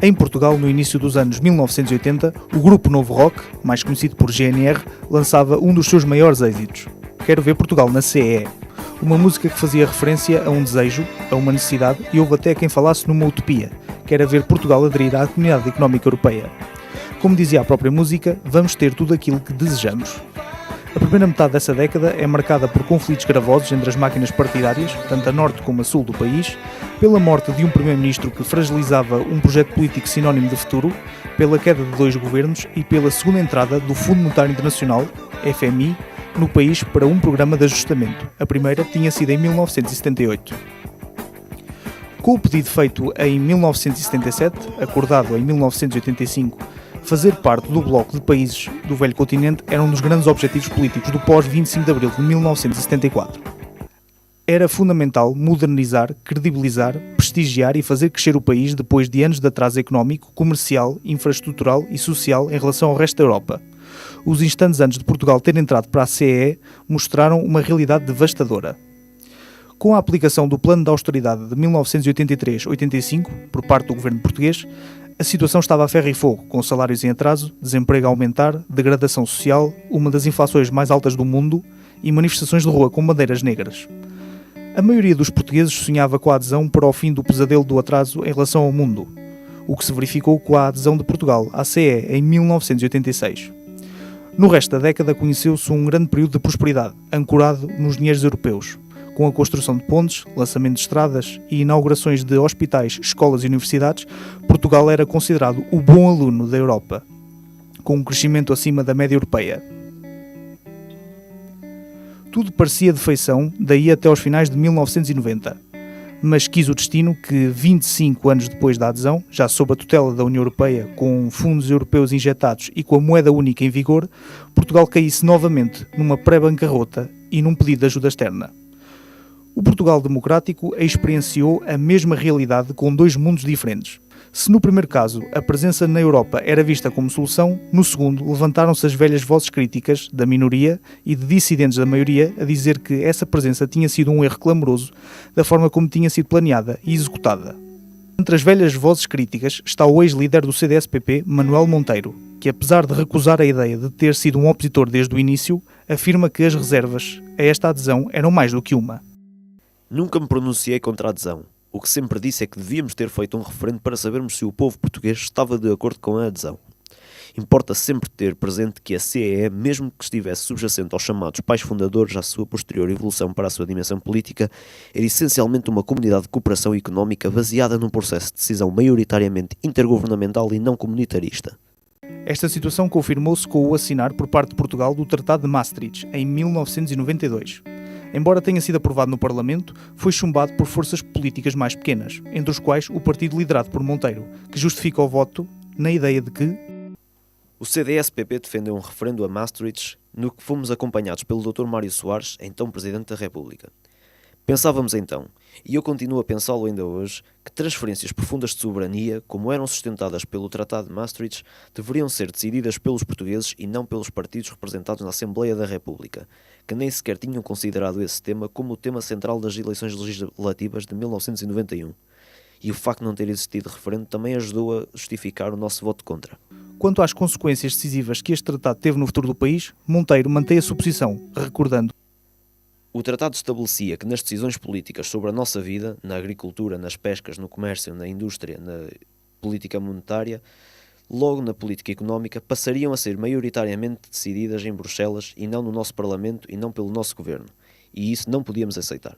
Em Portugal, no início dos anos 1980, o grupo Novo Rock, mais conhecido por GNR, lançava um dos seus maiores êxitos, Quero Ver Portugal na CEE, uma música que fazia referência a um desejo, a uma necessidade e houve até quem falasse numa utopia, que era ver Portugal aderir à Comunidade Económica Europeia. Como dizia a própria música, vamos ter tudo aquilo que desejamos. A primeira metade dessa década é marcada por conflitos gravosos entre as máquinas partidárias, tanto a norte como a sul do país, pela morte de um primeiro-ministro que fragilizava um projeto político sinónimo de futuro, pela queda de 2 governos e pela segunda entrada do Fundo Monetário Internacional, FMI, no país para um programa de ajustamento. A primeira tinha sido em 1978. Com o pedido feito em 1977, acordado em 1985, fazer parte do bloco de países do velho continente era um dos grandes objetivos políticos do pós-25 de abril de 1974. Era fundamental modernizar, credibilizar, prestigiar e fazer crescer o país depois de anos de atraso económico, comercial, infraestrutural e social em relação ao resto da Europa. Os instantes antes de Portugal ter entrado para a CEE mostraram uma realidade devastadora. Com a aplicação do Plano de Austeridade de 1983-85, por parte do governo português, a situação estava a ferro e fogo, com salários em atraso, desemprego a aumentar, degradação social, uma das inflações mais altas do mundo e manifestações de rua com bandeiras negras. A maioria dos portugueses sonhava com a adesão para o fim do pesadelo do atraso em relação ao mundo, o que se verificou com a adesão de Portugal à CEE em 1986. No resto da década conheceu-se um grande período de prosperidade, ancorado nos dinheiros europeus, com a construção de pontes, lançamento de estradas e inaugurações de hospitais, escolas e universidades. Portugal era considerado o bom aluno da Europa, com um crescimento acima da média europeia. Tudo parecia de feição, daí até aos finais de 1990. Mas quis o destino que, 25 anos depois da adesão, já sob a tutela da União Europeia, com fundos europeus injetados e com a moeda única em vigor, Portugal caísse novamente numa pré-bancarrota e num pedido de ajuda externa. O Portugal democrático experienciou a mesma realidade com 2 mundos diferentes. Se no primeiro caso a presença na Europa era vista como solução, no segundo levantaram-se as velhas vozes críticas da minoria e de dissidentes da maioria a dizer que essa presença tinha sido um erro clamoroso da forma como tinha sido planeada e executada. Entre as velhas vozes críticas está o ex-líder do CDS-PP, Manuel Monteiro, que apesar de recusar a ideia de ter sido um opositor desde o início, afirma que as reservas a esta adesão eram mais do que uma. Nunca me pronunciei contra a adesão. O que sempre disse é que devíamos ter feito um referendo para sabermos se o povo português estava de acordo com a adesão. Importa sempre ter presente que a CEE, mesmo que estivesse subjacente aos chamados pais fundadores à sua posterior evolução para a sua dimensão política, era essencialmente uma comunidade de cooperação económica baseada num processo de decisão maioritariamente intergovernamental e não comunitarista. Esta situação confirmou-se com o assinar por parte de Portugal do Tratado de Maastricht, em 1992. Embora tenha sido aprovado no Parlamento, foi chumbado por forças políticas mais pequenas, entre os quais o partido liderado por Monteiro, que justifica o voto na ideia de que o CDS-PP defendeu um referendo a Maastricht, no que fomos acompanhados pelo Dr. Mário Soares, então Presidente da República. Pensávamos então, e eu continuo a pensá-lo ainda hoje, que transferências profundas de soberania, como eram sustentadas pelo Tratado de Maastricht, deveriam ser decididas pelos portugueses e não pelos partidos representados na Assembleia da República, que nem sequer tinham considerado esse tema como o tema central das eleições legislativas de 1991. E o facto de não ter existido referendo também ajudou a justificar o nosso voto contra. Quanto às consequências decisivas que este tratado teve no futuro do país, Monteiro mantém a sua posição, recordando: o tratado estabelecia que nas decisões políticas sobre a nossa vida, na agricultura, nas pescas, no comércio, na indústria, na política monetária, logo na política económica, passariam a ser maioritariamente decididas em Bruxelas e não no nosso Parlamento e não pelo nosso Governo. E isso não podíamos aceitar.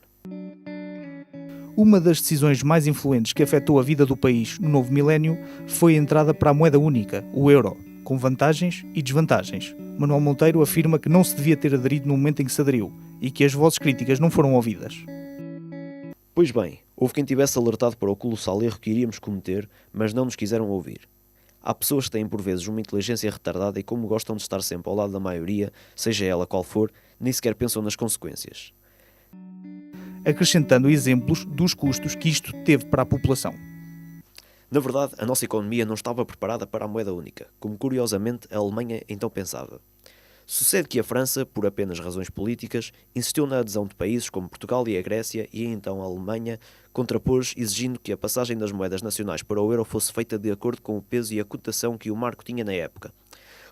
Uma das decisões mais influentes que afetou a vida do país no novo milénio foi a entrada para a moeda única, o euro, com vantagens e desvantagens. Manuel Monteiro afirma que não se devia ter aderido no momento em que se aderiu e que as vozes críticas não foram ouvidas. Pois bem, houve quem tivesse alertado para o colossal erro que iríamos cometer, mas não nos quiseram ouvir. Há pessoas que têm por vezes uma inteligência retardada e, como gostam de estar sempre ao lado da maioria, seja ela qual for, nem sequer pensam nas consequências. Acrescentando exemplos dos custos que isto teve para a população. Na verdade, a nossa economia não estava preparada para a moeda única, como curiosamente a Alemanha então pensava. Sucede que a França, por apenas razões políticas, insistiu na adesão de países como Portugal e a Grécia e então a Alemanha contrapôs, exigindo que a passagem das moedas nacionais para o euro fosse feita de acordo com o peso e a cotação que o marco tinha na época.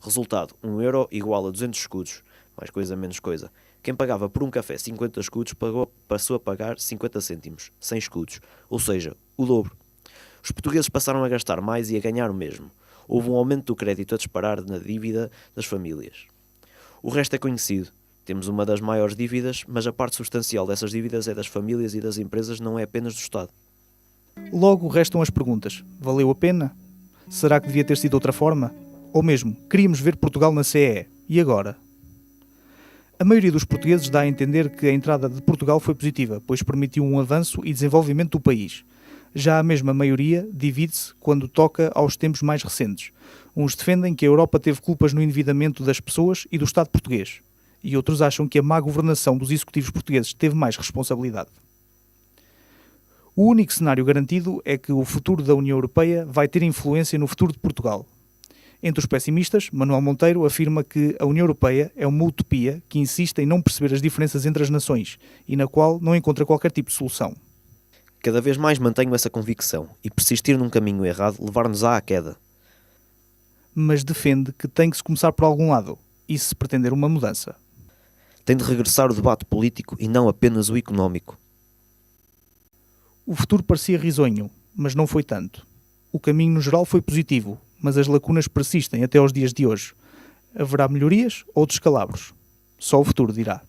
Resultado, 1 euro igual a 200 escudos, mais coisa menos coisa. Quem pagava por um café 50 escudos passou a pagar 50 cêntimos, 100 escudos, ou seja, o dobro. Os portugueses passaram a gastar mais e a ganhar o mesmo. Houve um aumento do crédito a disparar na dívida das famílias. O resto é conhecido. Temos uma das maiores dívidas, mas a parte substancial dessas dívidas é das famílias e das empresas, não é apenas do Estado. Logo restam as perguntas. Valeu a pena? Será que devia ter sido de outra forma? Ou mesmo, queríamos ver Portugal na CEE. E agora? A maioria dos portugueses dá a entender que a entrada de Portugal foi positiva, pois permitiu um avanço e desenvolvimento do país. Já a mesma maioria divide-se quando toca aos tempos mais recentes. Uns defendem que a Europa teve culpas no endividamento das pessoas e do Estado português, e outros acham que a má governação dos executivos portugueses teve mais responsabilidade. O único cenário garantido é que o futuro da União Europeia vai ter influência no futuro de Portugal. Entre os pessimistas, Manuel Monteiro afirma que a União Europeia é uma utopia que insiste em não perceber as diferenças entre as nações e na qual não encontra qualquer tipo de solução. Cada vez mais mantenho essa convicção e persistir num caminho errado levar-nos-á à queda. Mas defende que tem que se começar por algum lado, e se pretender uma mudança. Tem de regressar o debate político e não apenas o económico. O futuro parecia risonho, mas não foi tanto. O caminho no geral foi positivo, mas as lacunas persistem até aos dias de hoje. Haverá melhorias ou descalabros? Só o futuro dirá.